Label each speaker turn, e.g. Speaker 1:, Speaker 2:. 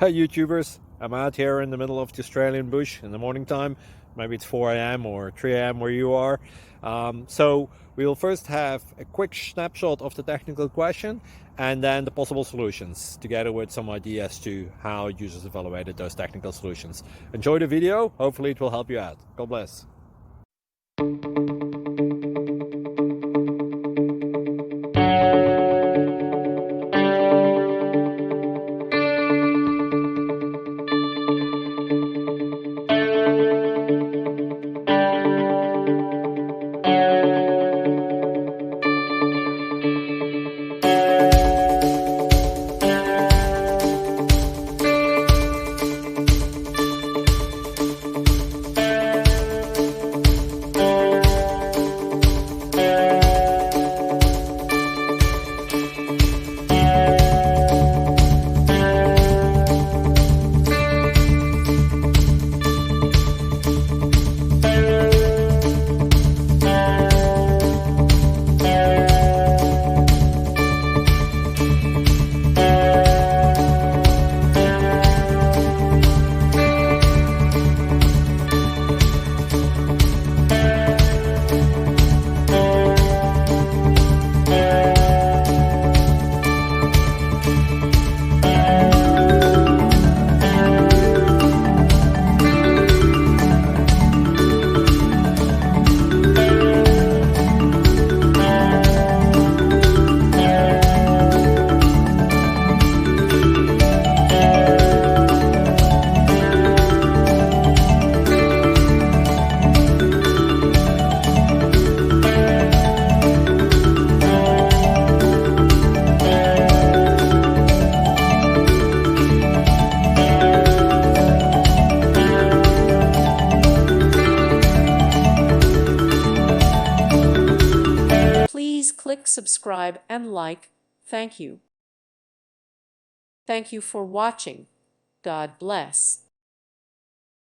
Speaker 1: Hi YouTubers, I'm out here in the middle of the Australian bush in the morning time. Maybe it's 4 a.m. or 3 a.m. where you are. So we'll first have a quick snapshot of the technical question and then the possible solutions, together with some ideas to how users evaluated those technical solutions. Enjoy the video, hopefully it will help you out. God bless.
Speaker 2: Please click subscribe and like. Thank you. Thank you for watching. God bless.